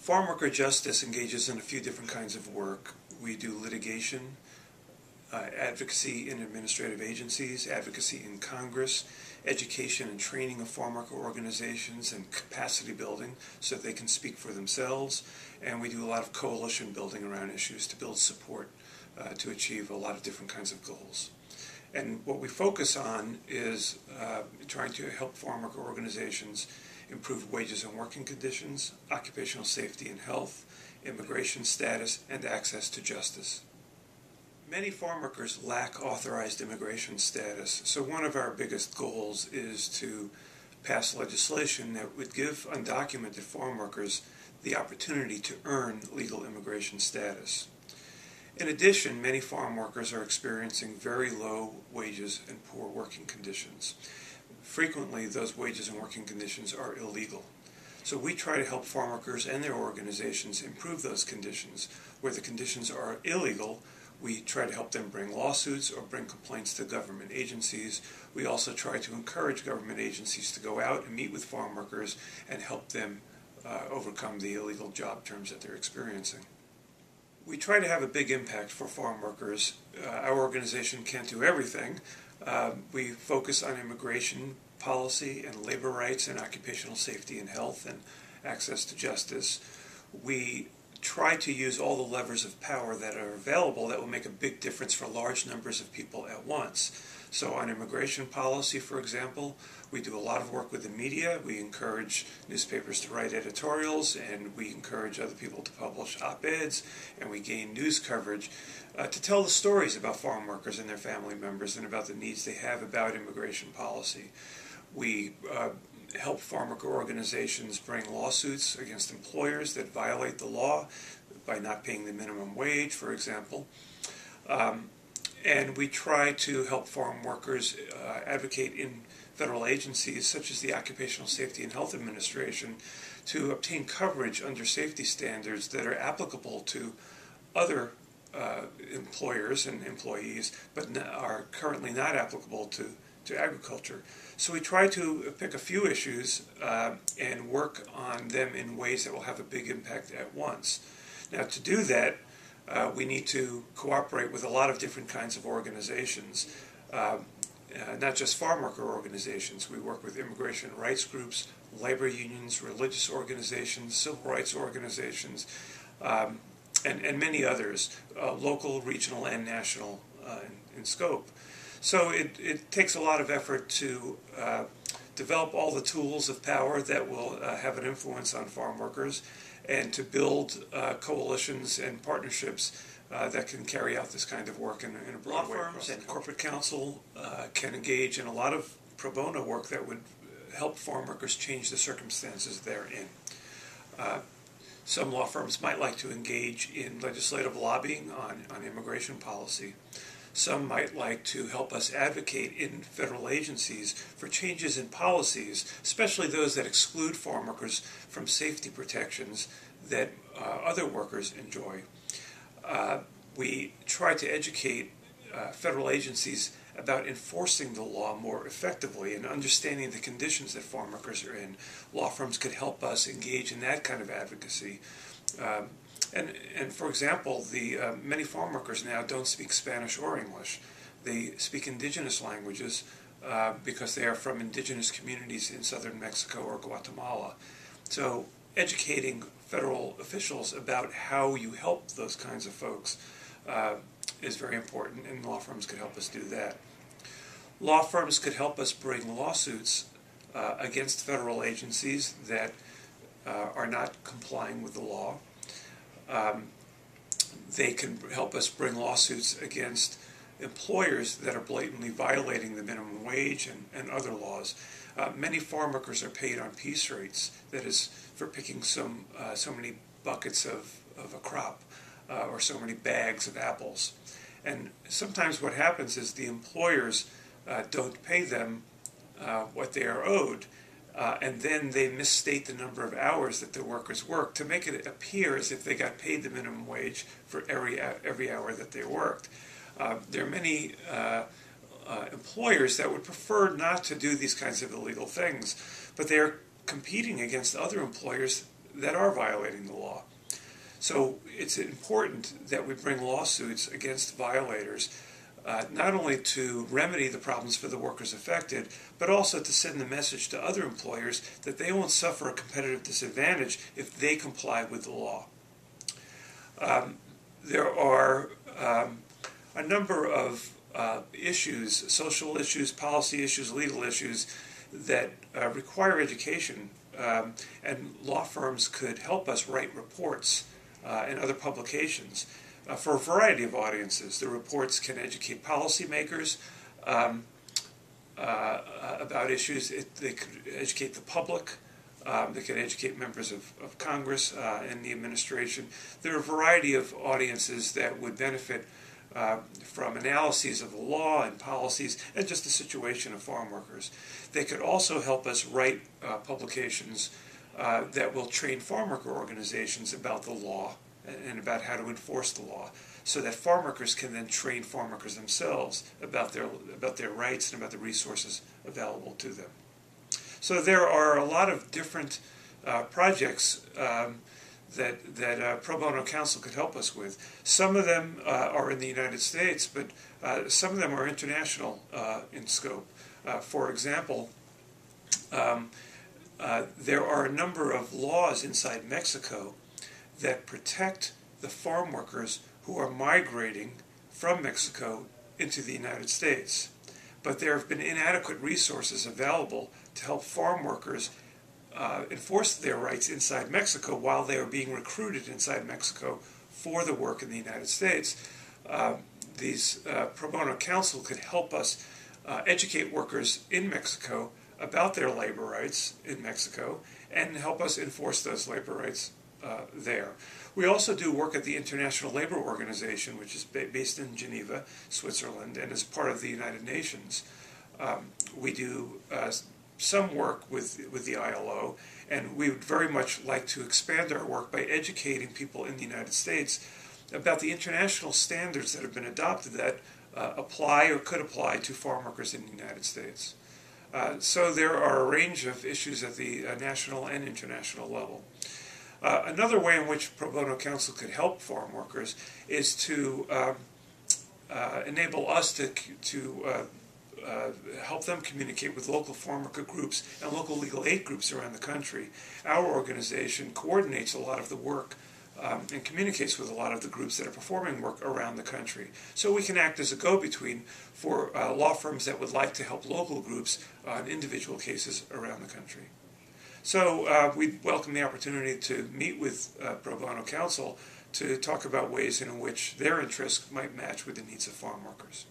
Farmworker Justice engages in a few different kinds of work. We do litigation, advocacy in administrative agencies, advocacy in Congress, education and training of farmworker organizations, and capacity building so that they can speak for themselves. And we do a lot of coalition building around issues to build support to achieve a lot of different kinds of goals. And what we focus on is trying to help farmworker organizations improve wages and working conditions, occupational safety and health, immigration status, and access to justice. Many farmworkers lack authorized immigration status, so one of our biggest goals is to pass legislation that would give undocumented farmworkers the opportunity to earn legal immigration status. In addition, many farm workers are experiencing very low wages and poor working conditions. Frequently, those wages and working conditions are illegal. So we try to help farm workers and their organizations improve those conditions. Where the conditions are illegal, we try to help them bring lawsuits or bring complaints to government agencies. We also try to encourage government agencies to go out and meet with farm workers and help them overcome the illegal job terms that they're experiencing. We try to have a big impact for farm workers. Our organization can't do everything. We focus on immigration policy and labor rights and occupational safety and health and access to justice. We try to use all the levers of power that are available that will make a big difference for large numbers of people at once. So on immigration policy, for example, we do a lot of work with the media. We encourage newspapers to write editorials, and we encourage other people to publish op-eds, and we gain news coverage to tell the stories about farm workers and their family members and about the needs they have about immigration policy. We help farmworker organizations bring lawsuits against employers that violate the law by not paying the minimum wage, for example. And we try to help farm workers advocate in federal agencies such as the Occupational Safety and Health Administration to obtain coverage under safety standards that are applicable to other employers and employees, but are currently not applicable to agriculture. So we try to pick a few issues and work on them in ways that will have a big impact at once. Now, to do that, we need to cooperate with a lot of different kinds of organizations, not just farm worker organizations. We work with immigration rights groups, labor unions, religious organizations, civil rights organizations, and many others, local, regional, and national in scope. So it takes a lot of effort to develop all the tools of power that will have an influence on farm workers, and to build coalitions and partnerships that can carry out this kind of work in a broad way. Law firms and corporate counsel can engage in a lot of pro bono work that would help farm workers change the circumstances they're in. Some law firms might like to engage in legislative lobbying on immigration policy. Some might like to help us advocate in federal agencies for changes in policies, especially those that exclude farm workers from safety protections that other workers enjoy. We try to educate federal agencies about enforcing the law more effectively and understanding the conditions that farm workers are in. Law firms could help us engage in that kind of advocacy. And for example, many farm workers now don't speak Spanish or English. They speak indigenous languages because they are from indigenous communities in southern Mexico or Guatemala. So educating federal officials about how you help those kinds of folks is very important, and law firms could help us do that. Law firms could help us bring lawsuits against federal agencies that are not complying with the law. They can help us bring lawsuits against employers that are blatantly violating the minimum wage and other laws. Many farm workers are paid on piece rates, that is, for picking so many buckets of a crop or so many bags of apples. And sometimes what happens is the employers don't pay them what they are owed, and then they misstate the number of hours that the workers work to make it appear as if they got paid the minimum wage for every hour that they worked. There are many employers that would prefer not to do these kinds of illegal things, but they are competing against other employers that are violating the law. So it's important that we bring lawsuits against violators, not only to remedy the problems for the workers affected, but also to send the message to other employers that they won't suffer a competitive disadvantage if they comply with the law. There are a number of issues, social issues, policy issues, legal issues that require education, and law firms could help us write reports and other publications for a variety of audiences. The reports can educate policymakers about issues. They could educate the public. They could educate members of Congress and the administration. There are a variety of audiences that would benefit from analyses of the law and policies and just the situation of farm workers. They could also help us write publications that will train farm worker organizations about the law and about how to enforce the law, so that farm workers can then train farm workers themselves about their rights and about the resources available to them. So there are a lot of different projects that Pro Bono Council could help us with. Some of them are in the United States, but some of them are international in scope. For example, there are a number of laws inside Mexico that protect the farm workers who are migrating from Mexico into the United States. But there have been inadequate resources available to help farm workers enforce their rights inside Mexico while they are being recruited inside Mexico for the work in the United States. These Pro Bono Council could help us educate workers in Mexico about their labor rights in Mexico and help us enforce those labor rights there. We also do work at the International Labor Organization, which is based in Geneva, Switzerland, and is part of the United Nations. We do some work with the ILO, and we would very much like to expand our work by educating people in the United States about the international standards that have been adopted that apply or could apply to farm workers in the United States. So there are a range of issues at the national and international level. Another way in which Pro Bono Council could help farm workers is to enable us to help them communicate with local farm worker groups and local legal aid groups around the country. Our organization coordinates a lot of the work and communicates with a lot of the groups that are performing work around the country. So we can act as a go-between for law firms that would like to help local groups on individual cases around the country. So we welcome the opportunity to meet with Pro Bono Council to talk about ways in which their interests might match with the needs of farm workers.